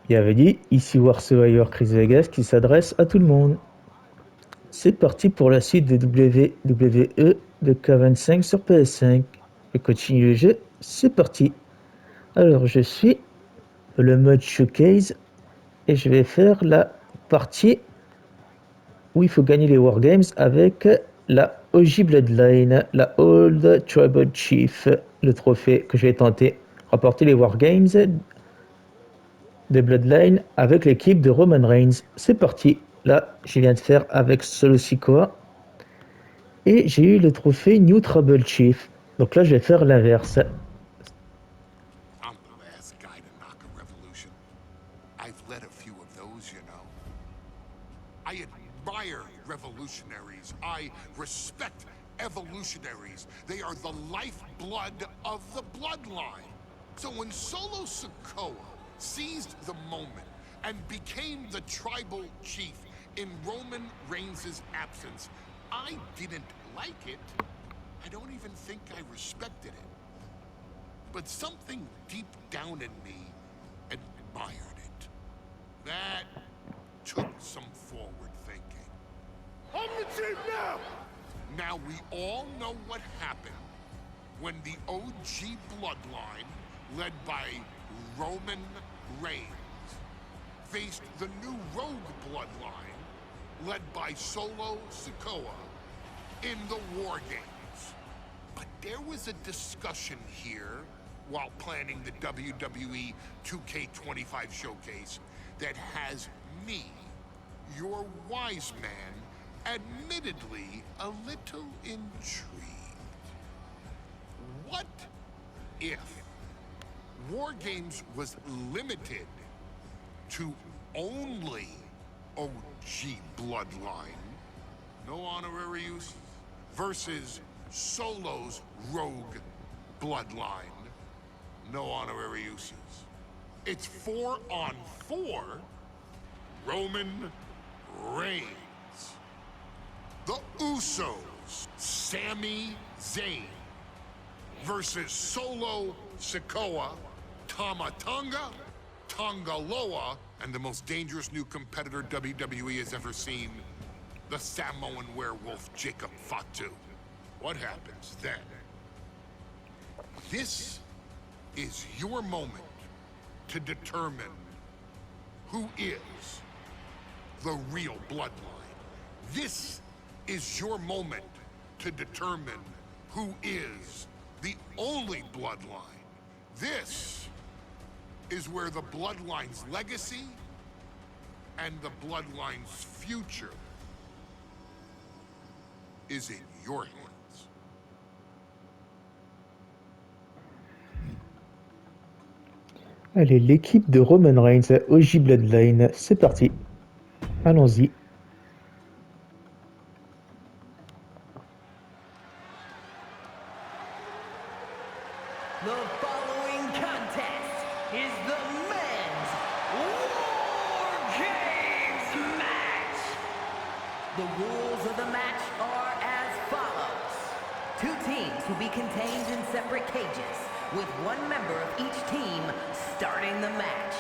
Bienvenue, ici War Survivor Chris Vegas qui s'adresse à tout le monde. C'est parti pour la suite de WWE de K25 sur PS5. Je continue le jeu, c'est parti. Alors je suis le mode showcase et je vais faire la partie où il faut gagner les Wargames avec la OG Bloodline, la Old Tribal Chief, le trophée que je vais tenter. Remporter les Wargames de Bloodline avec l'équipe de Roman Reigns. C'est parti. Là, je viens de faire avec Solo Sikoa. Et j'ai eu le trophée New Trouble Chief. Donc là, je vais faire l'inverse. I'm the last guy to knock a revolution. I've led a few of those, you know. I admire revolutionaries. I respect evolutionaries. They are the lifeblood of the bloodline. So when Solo Sikoa seized the moment and became the tribal chief in Roman Reigns' absence, I didn't like it. I don't even think I respected it. But something deep down in me admired it. That took some forward thinking. I'm the chief now! Now we all know what happened when the OG bloodline, led by Roman Reigns, faced the new rogue bloodline, led by Solo Sikoa, in the War Games. But there was a discussion here while planning the WWE 2K25 showcase that has me, your wise man, admittedly a little intrigued. What if War Games was limited to only OG Bloodline, no honorary use, versus Solo's rogue bloodline, no honorary uses? It's 4-on-4 Roman Reigns. The Usos, Sami Zayn, versus Solo Sikoa, Tama Tonga, Tongaloa, and the most dangerous new competitor WWE has ever seen, the Samoan werewolf Jacob Fatu. What happens then? This is your moment to determine who is the real bloodline. This is your moment to determine who is the only bloodline. This is where the bloodline's legacy and the bloodline's future is in your hands. Allez, l'équipe de Roman Reigns, OG Bloodline, c'est parti. Allons-y. The following contest is the men's WARGAMES match. The rules of the match are as follows. 2 teams will be contained in separate cages, with 1 member of each team starting the match.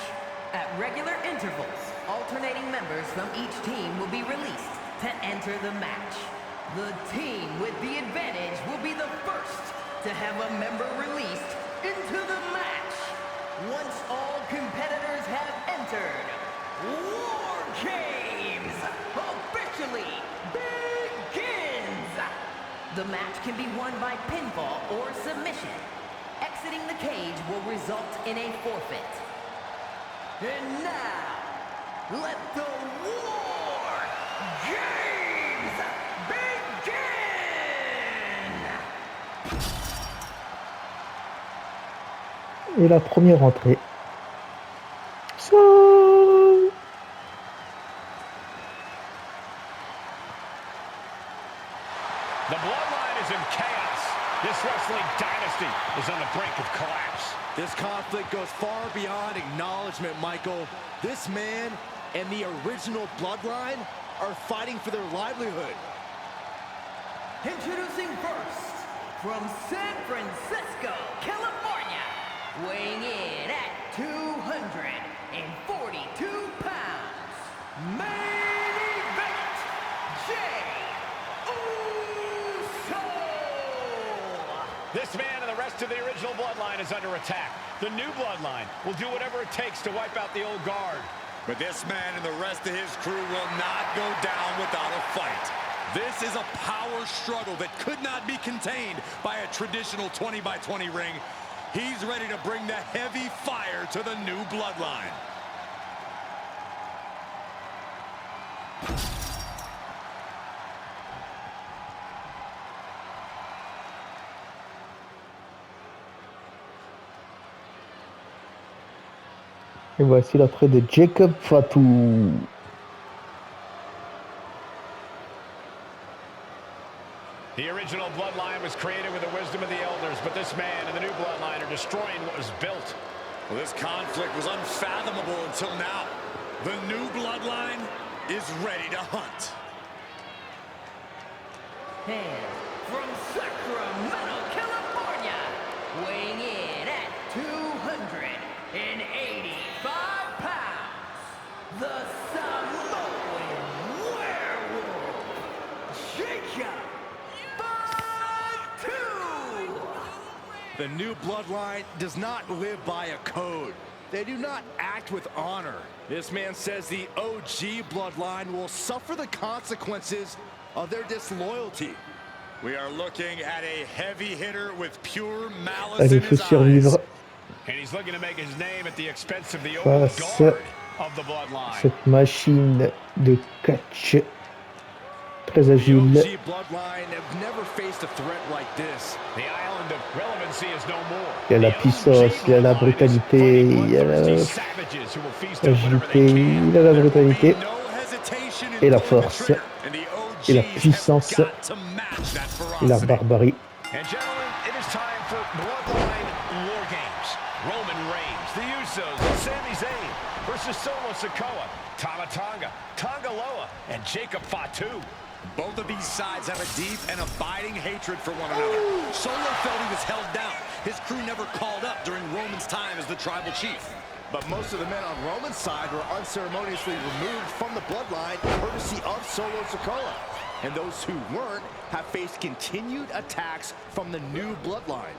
At regular intervals, alternating members from each team will be released to enter the match. The team with the advantage will be the first to have a member released into the match. Once all competitors have entered, War Games officially begins! The match can be won by pinfall or submission. Exiting the cage will result in a forfeit. And now, let the War Games begin! Et la première entrée. Ça... The bloodline is in chaos. This wrestling dynasty is on the brink of collapse. This conflict goes far beyond acknowledgement, Michael. This man and the original bloodline are fighting for their livelihood. Introducing first, from San Francisco, California, weighing in at 240 Bloodline is under attack. The new Bloodline will do whatever it takes to wipe out the old guard. But this man and the rest of his crew will not go down without a fight. This is a power struggle that could not be contained by a traditional 20-by-20 ring. He's ready to bring the heavy fire to the new Bloodline. Et voici l'entrée de Jacob Fatu. The original Bloodline was created with the wisdom of the elders, but this man and the new Bloodline are destroying what was built. Well, this conflict was unfathomable until now. The new Bloodline is ready to hunt. And from Sacramento, California, weighing in at 285 pounds, the Samoan werewolf, Jacob Fatu! The new Bloodline does not live by a code. They do not act with honor. This man says the OG Bloodline will suffer the consequences of their disloyalty. We are looking at a heavy hitter with pure malice Allez, in il faut his eyes. survivre And he's looking to make his name at the expense of the old face guard of the Bloodline. cette machine de catch très The agile. OG Bloodline have never faced a threat like this. The island of relevancy is no more. Il y a la puissance, il y a la brutalité, il y a l'agilité, il y a la brutalité et la force et la puissance et la barbarie. And gentlemen, it is time for Bloodline WARGAMES. Roman Reigns, the Usos, and Sami Zayn versus Solo Sikoa, Tama Tonga, Tonga Loa, and Jacob Fatu. Both of these sides have a deep and abiding hatred for one another. Solo felt he was held down. His crew never called up during Roman's time as the tribal chief. But most of the men on Roman's side were unceremoniously removed from the Bloodline courtesy of Solo Sikoa. And those who weren't have faced continued attacks from the new Bloodline.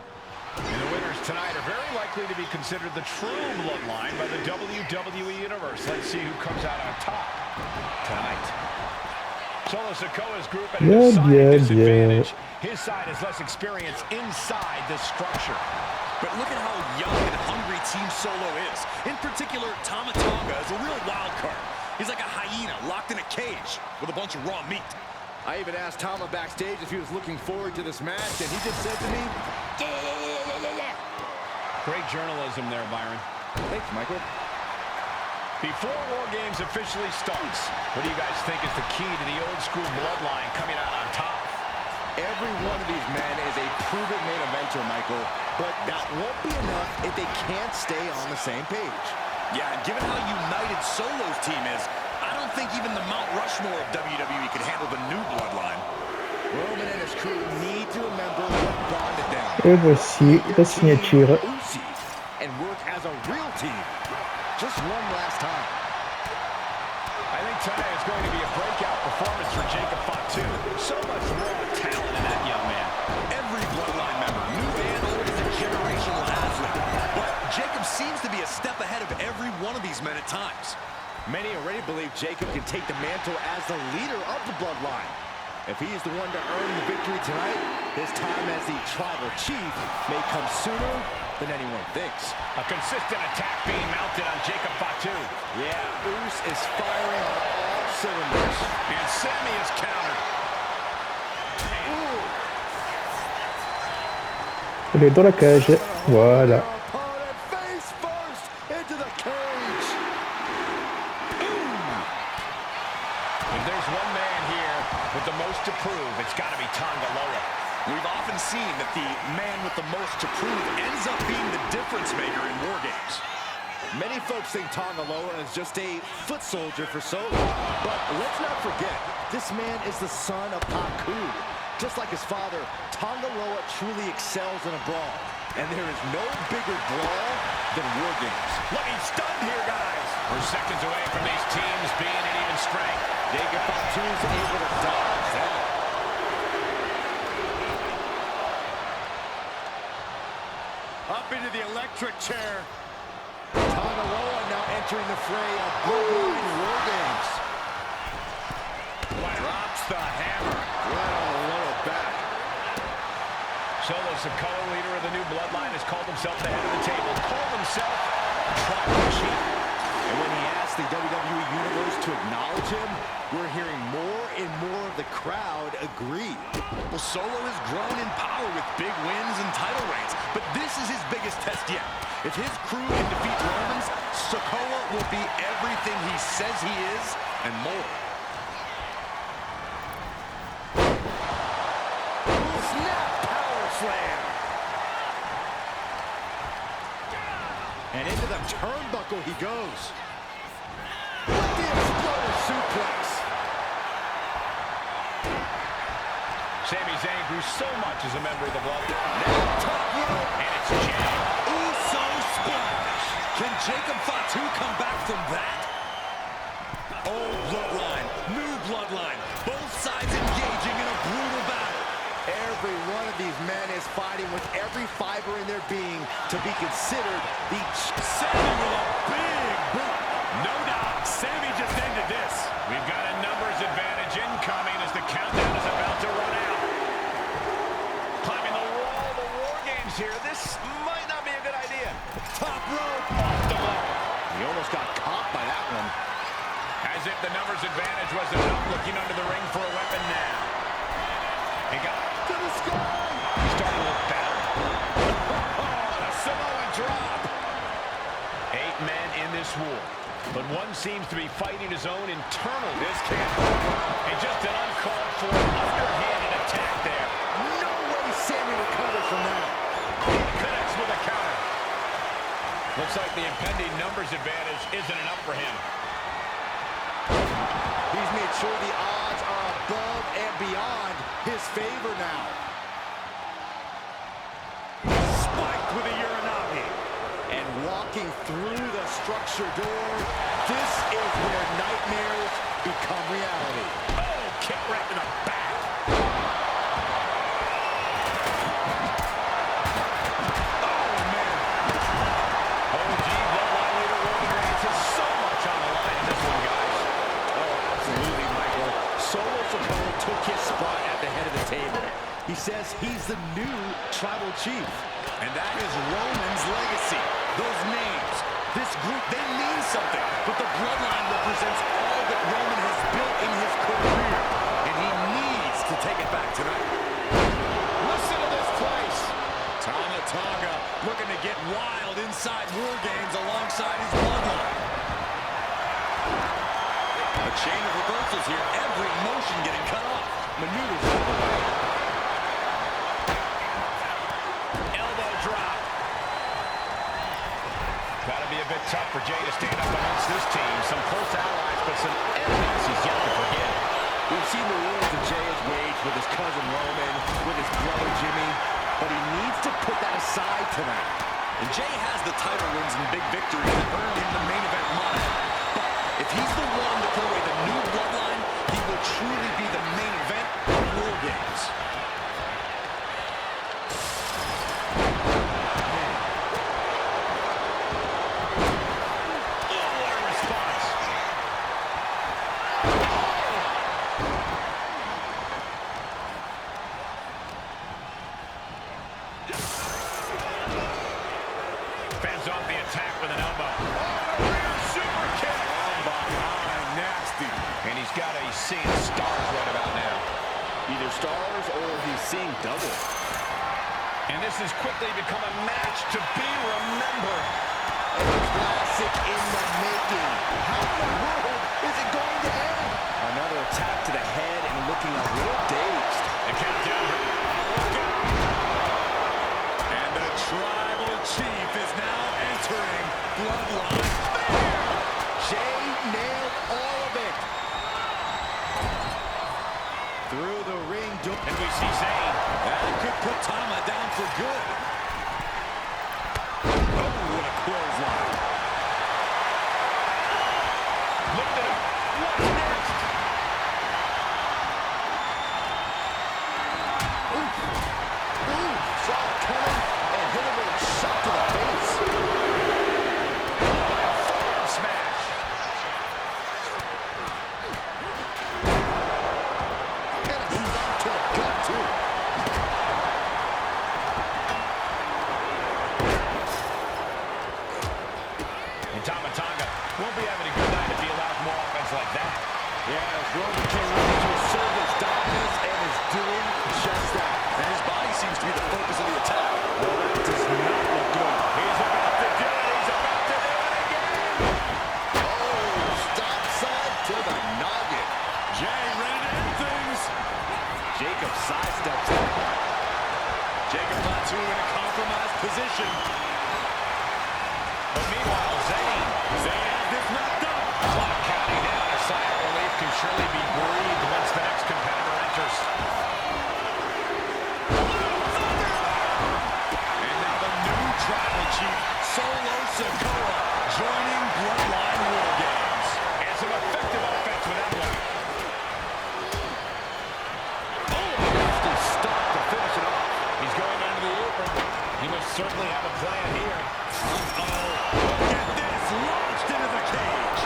And the winners tonight are very likely to be considered the true Bloodline by the WWE Universe. Let's see who comes out on top tonight. Solo Sikoa's group at a decided disadvantage. His side has less experience inside this structure. But look at how young and hungry Team Solo is. In particular, Tama Tonga is a real wild card. He's like a hyena locked in a cage with a bunch of raw meat. I even asked Tama backstage if he was looking forward to this match, and he just said to me, Great journalism there, Byron. thanks, Michael. Before WARGAMES officially starts, what do you guys think is the key to the old school Bloodline coming out on top? Every one of these men is a proven main eventer, Michael, but that won't be enough if they can't stay on the same page. Yeah, and given how united Solo's team is, I don't think even the Mount Rushmore of WWE could handle the new Bloodline. Roman and his crew need to remember what bonded them. Et voici la signature. And work as a real team. Just one last time. I think tonight is going to be a breakout performance for Jacob Fatu. So much raw talent in that young man. Every Bloodline member, new and old, is a generational athlete. But Jacob seems to be a step ahead of every one of these men at times. Many already believe Jacob can take the mantle as the leader of the Bloodline. If he is the one to earn the victory tonight, his time as the tribal chief may come sooner than anyone thinks. A consistent attack being mounted on Jacob Fatu. Yeah, Uso is firing on all cylinders. And Sami is countered. Il est dans la cage. Voilà. Opponent face first into the cage. If there's one man here with the most to prove, it's got to be Tonga Loa. We've often seen that the man with the most to prove ends up being the difference maker in WARGAMES. Many folks think Tonga Loa is just a foot soldier for Solo. But let's not forget, this man is the son of Haku. Just like his father, Tonga Loa truly excels in a brawl. And there is no bigger brawl than WARGAMES. Looking stunned here, guys. We're seconds away from these teams being at even strength. Jacob Fatu's able to dodge that. Drop into the electric chair. Tangaloa now entering the fray of Bloodline War Games. Drops the hammer right on the lower back. Solo Sikoa, leader of the new Bloodline, has called himself the head of the table. Called himself Tribal Chief. And when he asked the WWE Universe to acknowledge him, we're hearing more and more of the crowd agree. Well, Solo has grown in power with big wins and title reigns, but this is his biggest test yet. If his crew can defeat Romans, Sikoa will be everything he says he is and more. Snap power slam. And into the turnbuckle he goes. With the exploder suplex. Sami Zayn grew so much as a member of the Bloodline. Now top rope. And it's Jay. Uso splash. Can Jacob Fatu come back from that? Old Bloodline, new Bloodline. Both sides engaging in a brutal battle. Every one of these men is fighting with every fiber in their being to be considered the... Sami with a big boot. No doubt, Sami just ended this. We've got a numbers advantage incoming as the countdown is about to run out. Climbing the wall, the War Games here. This might not be a good idea. Top rope. Off the block. He almost got caught by that one. As if the numbers advantage was enough, looking under the ring for a weapon now. He got To the sky. He's starting to look better. The Samoan drop. 8 men in this war, but one seems to be fighting his own internal. This can't go wrong. And just an uncalled for underhanded attack there. No way Sami recovers from that. He connects with a counter. Looks like the impending numbers advantage isn't enough for him. He's made sure the odds are above and beyond his favor now. Spiked with a Uranagi. And walking through the structure door, this is where nightmares become reality. Oh, kick right to the back. Oh, man. OG Bloodline leader Roman Reigns has so much on the line in this one, guys. Oh, absolutely, Michael. Solo Sikoa took his spot at the head of the table. He says he's the new Tribal Chief. And that is Roman's legacy. Those names, this group, they mean something. But the Bloodline represents all that Roman has built in his career. And he needs to take it back tonight. Listen to this place. Tonga looking to get wild inside War Games alongside his Bloodline. A chain of reversals here. Every motion getting cut off. Maneuvers out of the way. Elbow drop. Gotta be a bit tough for Jay to stand up against this team. Some close allies, but some enemies he's yet to forget. We've seen the wars that Jay has waged with his cousin Roman, with his brother Jimmy, but he needs to put that aside tonight. And Jay has the title wins and big victories that earn him the main event money. But if he's the one to put away the new Bloodline, he will truly be the main event of War Games. Fends off the attack with an elbow. Super kick. From behind, nasty. And he's got a seeing stars right about now. Either stars or he's seeing double. And this has quickly become a match to be remembered. A classic in the making. How in the world is it going to end? Another attack to the head and looking a little dazed. The countdown. And the Tribal Chief is now entering Bloodline. Jay nailed all of it. Through the ring door. And we see Zayn. That could put Tama down for good. Oh, what a clothesline. Looked at him. What's next? Ooh, saw it coming and hit him with a shot to the Yeah, as Roman came ready to assert his dominance and is doing just that. And his body seems to be the focus of the attack. Well, that does not look good. He's about to do it. He's about to do it again. Oh, stop side to the noggin. Jay ready to end things. Jacob sidesteps it. Jacob not too in a compromised position. But meanwhile, Zayn has this wrapped up. Clock counting down. A sigh of relief can surely be breathed once the next competitor enters. And now the new tribal chief, Solo Sikoa, joining Bloodline War Games. And some effective offense with that one. Nasty stop to finish it off. He's going under the apron. He must certainly have a plan here. Uh-oh. Look at this, launched into the cage.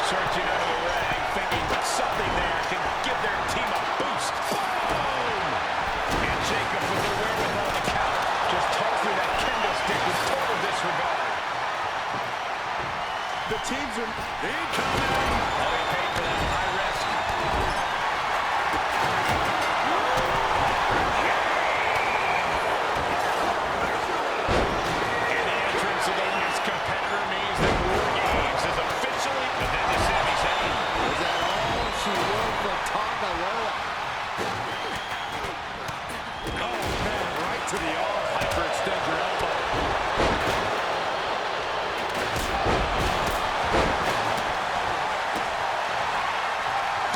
Searching under the ring, thinking something there can give their team a boost. Boom! And Jacob with the wherewithal to counter. Just tossed through that kendo stick with total disregard. The teams are Incoming! Oh, he paid for that high risk. And the entrance of the last competitor means that War Games is officially and then to Sami Zayn. Is that all she wrote for Tonga Loa? Oh, man, right to the arm. Hyperextend your elbow.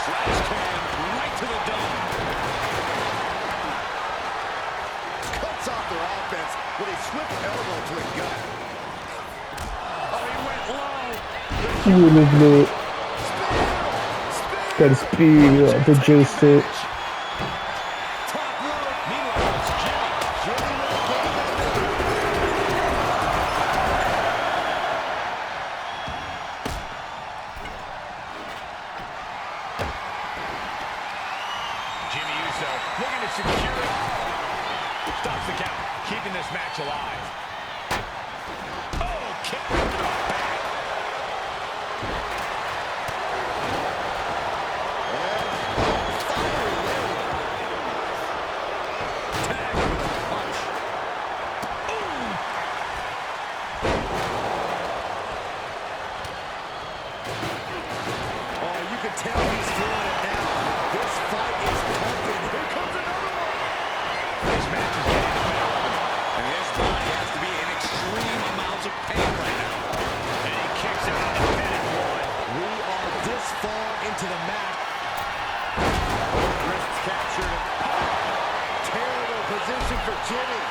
Trash can right to the dome. Cuts off their offense with a swift elbow to the gut. Oh, he went low. Ouh, le bleu. Quel spear de Jose. Top rope. Meanwhile, it's Jimmy. Jimmy with the game. Jimmy Uso looking to secure it. Stops the count, keeping this match alive. Oh, kick ripped it off back. Tag with a punch. Oh, you can tell he's feeling it now. This fight is pumping. Here comes another one. This match is getting the better of him. And his body has to be in extreme amounts of pain right now. And he kicks out of the pin at one. We are this far into the match. Wrists captured. Terrible position for Jimmy.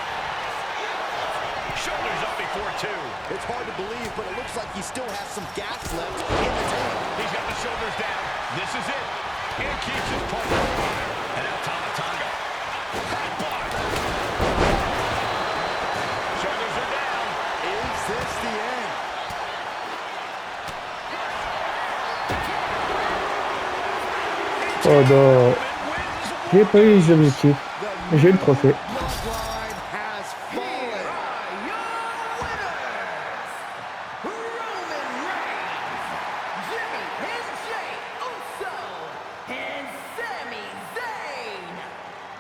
Shoulders up before two. It's hard to believe, but it looks like he still has some gas left in the tank. He's got the shoulders down. This is it. And keeps his partner alive. And now Tama Tonga. Headbutt. Shoulders are down. Is this the end? Oh non. J'ai pas eu les objectifs. Mais j'ai eu le trophée. Bloodline has fallen. Your winners, Roman Reigns, Jimmy and Jay Uso, and Sami Zayn,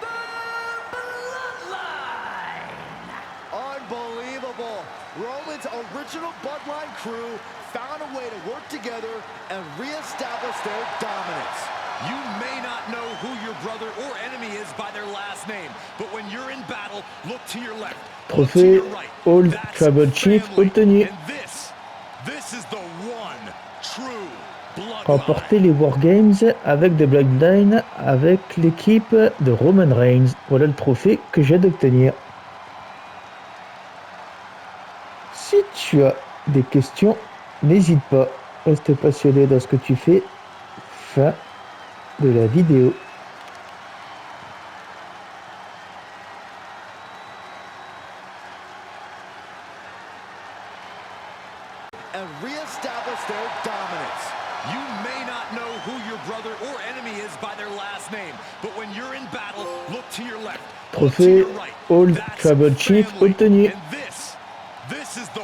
the Bloodline. Unbelievable. Roman's original Bloodline crew found a way to work together and reestablish their dominance. You may not know who your brother or enemy is by their last name, but when you're in battle, look to your left. Look to Trophée your right. Old That's Tribal Chief family. obtenu. And this is the one true Bloodline. Remporter les Wargames avec The Bloodline avec l'équipe de Roman Reigns. Voilà le trophée que j'ai d'obtenir. Si tu as des questions, n'hésite pas. Reste passionné dans ce que tu fais. Fin de la vidéo. And reestablish their dominance. You may not know who your brother or enemy is by their last name, but when you're in battle, look to your left. Look to Trophée your right. Old That's Tribal Chief family. obtenu. And this is the